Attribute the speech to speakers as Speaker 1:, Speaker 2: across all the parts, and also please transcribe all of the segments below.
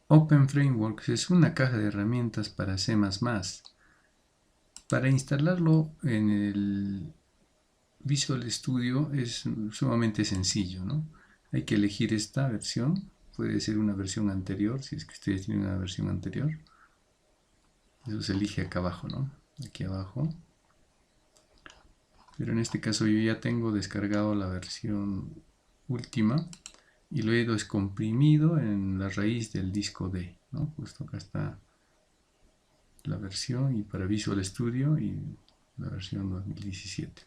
Speaker 1: Open Frameworks es una caja de herramientas para C++. Para instalarlo en el Visual Studio es sumamente sencillo, ¿no? Hay que elegir esta versión, puede ser una versión anterior, si es que ustedes tienen una versión anterior. Eso se elige acá abajo, ¿no? Aquí abajo. Pero en este caso yo ya tengo descargado la versión última y lo he descomprimido en la raíz del disco D, ¿no? Justo acá está la versión y para Visual Studio y la versión 2017.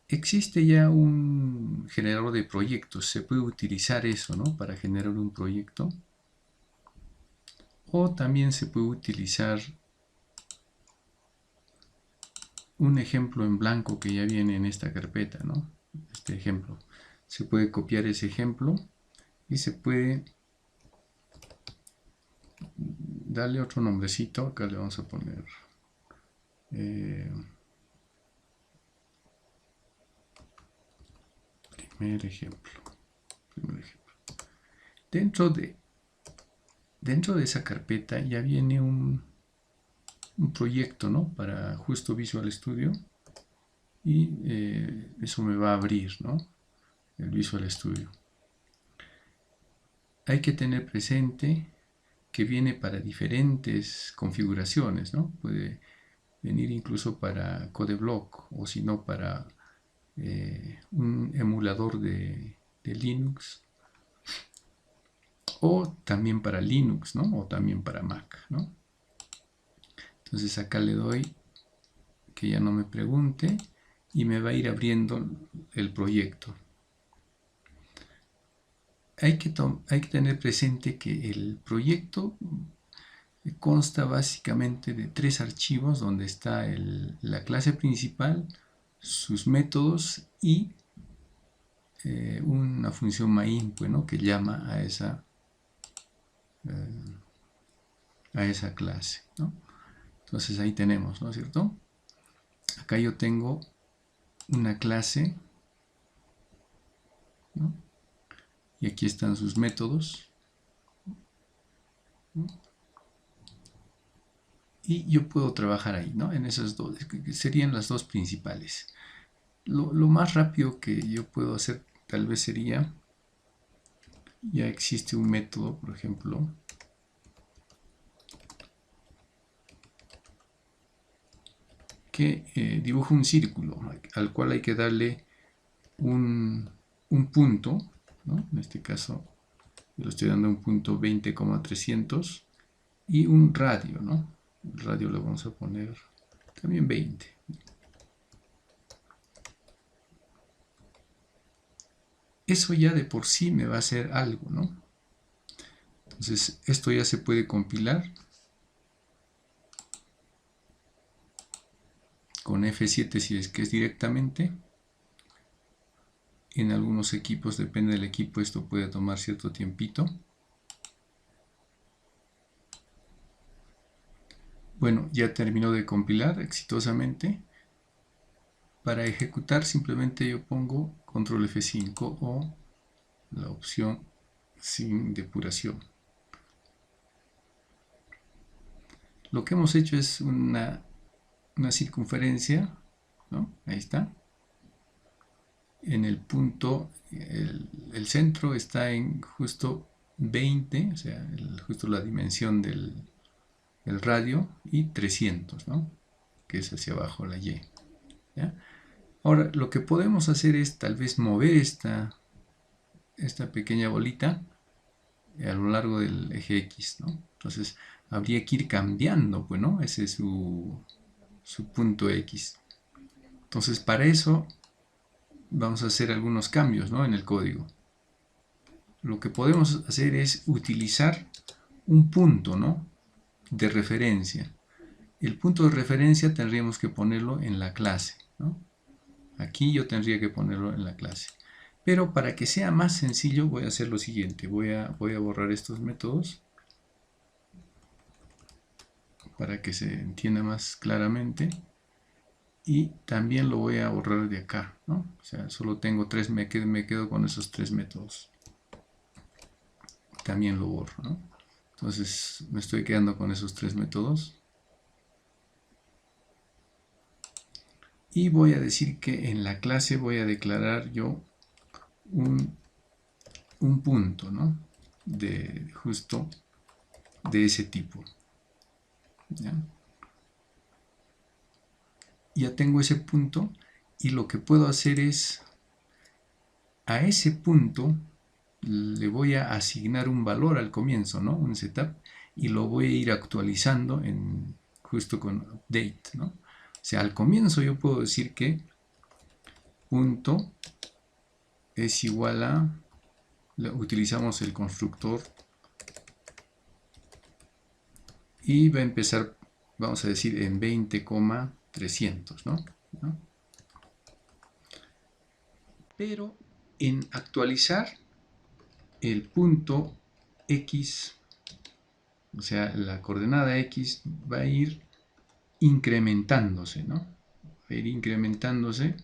Speaker 1: Existe ya un generador de proyectos, se puede utilizar eso, ¿no? Para generar un proyecto. O también se puede utilizar un ejemplo en blanco que ya viene en esta carpeta, ¿no? Este ejemplo. Se puede copiar ese ejemplo y se puede darle otro nombrecito. Acá le vamos a poner primer ejemplo. Dentro de esa carpeta ya viene un proyecto, ¿no? Para justo Visual Studio y eso me va a abrir, ¿no? El Visual Studio. Hay que tener presente que viene para diferentes configuraciones, ¿no? Puede venir incluso para CodeBlock o si no para un emulador de Linux o también para Linux, ¿no? O también para Mac, ¿no? Entonces acá le doy que ya no me pregunte y me va a ir abriendo el proyecto. Hay que tener presente que el proyecto consta básicamente de 3 archivos donde está la clase principal, sus métodos y una función main, pues, ¿no? Que llama a esa clase, ¿no? Entonces ahí tenemos, ¿no es cierto? Acá yo tengo una clase, ¿no? Y aquí están sus métodos, ¿no? Y yo puedo trabajar ahí, ¿no? En esas dos, que serían las dos principales. Lo más rápido que yo puedo hacer tal vez sería, ya existe un método, por ejemplo, que dibuja un círculo al cual hay que darle un punto, ¿no? En este caso yo le estoy dando un punto 20,300 y un radio, ¿no? El radio lo vamos a poner también 20. Eso ya de por sí me va a hacer algo, ¿no? Entonces esto ya se puede compilar con F7 si es que es directamente. En algunos equipos, depende del equipo, esto puede tomar cierto tiempito. Bueno, ya terminó de compilar exitosamente. Para ejecutar simplemente yo pongo control F5 o la opción sin depuración. Lo que hemos hecho es una circunferencia, ¿no? Ahí está. En el punto, el centro está en justo 20, o sea, justo la dimensión del radio, y 300, ¿no? Que es hacia abajo la Y, ¿ya? Ahora, lo que podemos hacer es tal vez mover esta pequeña bolita a lo largo del eje X, ¿no? Entonces, habría que ir cambiando, pues, ¿no? Ese es su punto X. Entonces, para eso vamos a hacer algunos cambios, ¿no? En el código. Lo que podemos hacer es utilizar un punto, ¿no? De referencia. El punto de referencia tendríamos que ponerlo en la clase, ¿no? Aquí yo tendría que ponerlo en la clase. Pero para que sea más sencillo voy a hacer lo siguiente. Voy a borrar estos métodos para que se entienda más claramente. Y también lo voy a borrar de acá, ¿no? O sea, solo tengo 3, me quedo con esos 3 métodos. También lo borro, ¿no? Entonces me estoy quedando con esos tres métodos. Y voy a decir que en la clase voy a declarar yo un punto, ¿no? De justo de ese tipo. ¿Ya? Ya tengo ese punto y lo que puedo hacer es a ese punto le voy a asignar un valor al comienzo, ¿no? Un setup, y lo voy a ir actualizando justo con update, ¿no? O sea, al comienzo yo puedo decir que punto es igual a, utilizamos el constructor y va a empezar, vamos a decir, en 20,300, ¿no? Pero en actualizar el punto X, o sea, la coordenada X va a ir incrementándose, ¿no? Va a ir incrementándose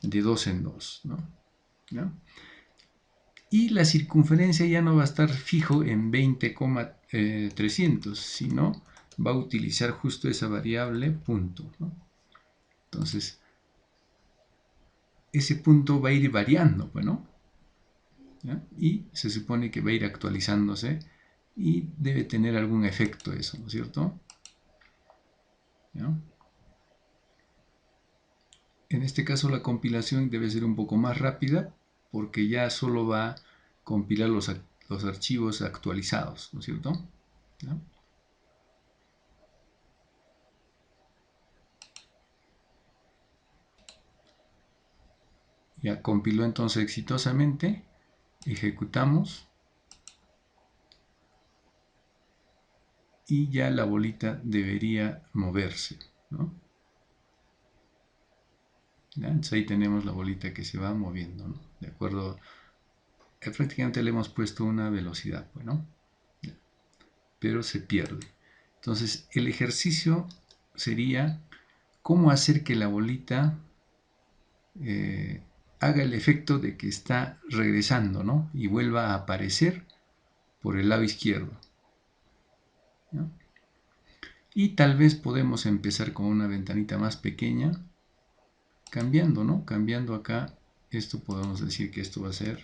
Speaker 1: de 2 en 2, ¿no? ¿No? Y la circunferencia ya no va a estar fijo en 20,300, sino va a utilizar justo esa variable punto, ¿no? Entonces, ese punto va a ir variando, ¿no? ¿Ya? Y se supone que va a ir actualizándose y debe tener algún efecto eso, ¿no es cierto? ¿Ya? En este caso la compilación debe ser un poco más rápida porque ya solo va a compilar los archivos actualizados, ¿no es cierto? ¿Ya? Ya compiló entonces exitosamente, ejecutamos y ya la bolita debería moverse, ¿no? ¿Ya? Entonces ahí tenemos la bolita que se va moviendo, ¿no? De acuerdo, prácticamente le hemos puesto una velocidad, ¿no? Pero se pierde. Entonces el ejercicio sería cómo hacer que la bolita haga el efecto de que está regresando, ¿no? Y vuelva a aparecer por el lado izquierdo, ¿no? Y tal vez podemos empezar con una ventanita más pequeña, cambiando, ¿no? Cambiando acá, esto podemos decir que esto va a ser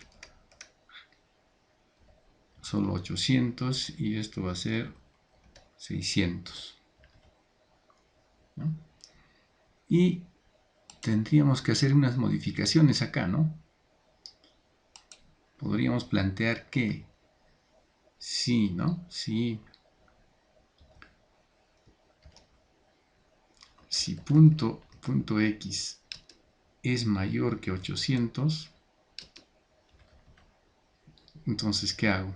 Speaker 1: solo 800 y esto va a ser 600, ¿no? Y tendríamos que hacer unas modificaciones acá, ¿no? Podríamos plantear que si, ¿no? Si punto X es mayor que 800, entonces ¿qué hago?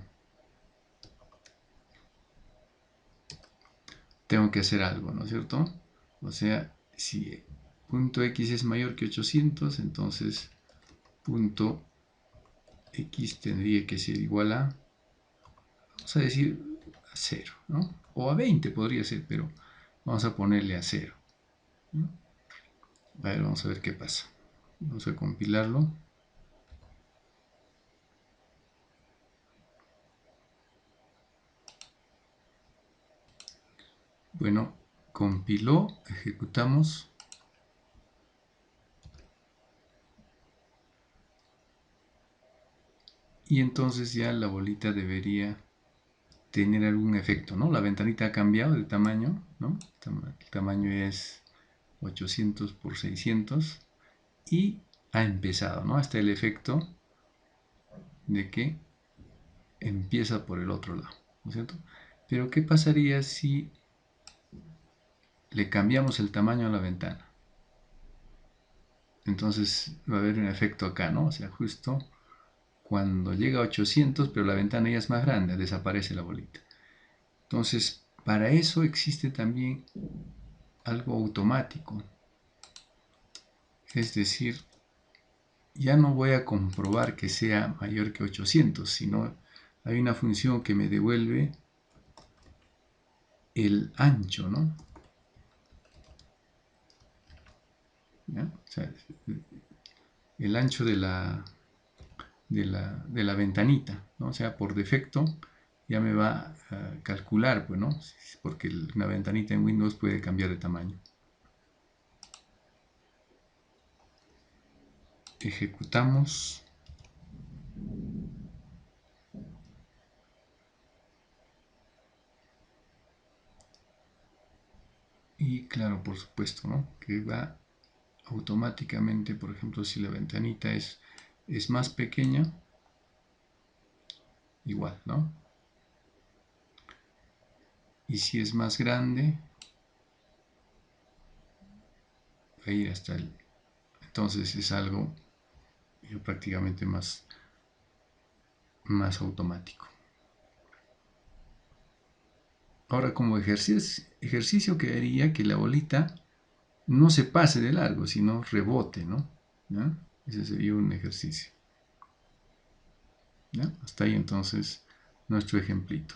Speaker 1: Tengo que hacer algo, ¿no es cierto? O sea, si punto X es mayor que 800, entonces punto X tendría que ser igual a, vamos a decir, a 0, ¿no? O a 20 podría ser, pero vamos a ponerle a 0, ¿no? A ver, vamos a ver qué pasa. Vamos a compilarlo. Bueno, compiló, ejecutamos. Y entonces ya la bolita debería tener algún efecto, ¿no? La ventanita ha cambiado de tamaño, ¿no? El tamaño es 800 por 600 y ha empezado, ¿no? Hasta el efecto de que empieza por el otro lado, ¿no es cierto? Pero ¿qué pasaría si le cambiamos el tamaño a la ventana? Entonces va a haber un efecto acá, ¿no? O sea, justo cuando llega a 800, pero la ventana ya es más grande, desaparece la bolita. Entonces, para eso existe también algo automático. Es decir, ya no voy a comprobar que sea mayor que 800, sino hay una función que me devuelve el ancho, ¿no? ¿Ya? O sea, el ancho de la ventanita, ¿no? O sea, por defecto ya me va a calcular, pues, ¿no? Porque una ventanita en Windows puede cambiar de tamaño. Ejecutamos. Y claro, por supuesto, ¿no? Que va automáticamente, por ejemplo, si la ventanita es más pequeña, igual, ¿no? Y si es más grande, va a ir hasta el... Entonces es algo prácticamente más automático. Ahora, como ejercicio quedaría que la bolita no se pase de largo, sino rebote, ¿no? ¿Ya? Ese sería un ejercicio. ¿Ya? Hasta ahí entonces nuestro ejemplito.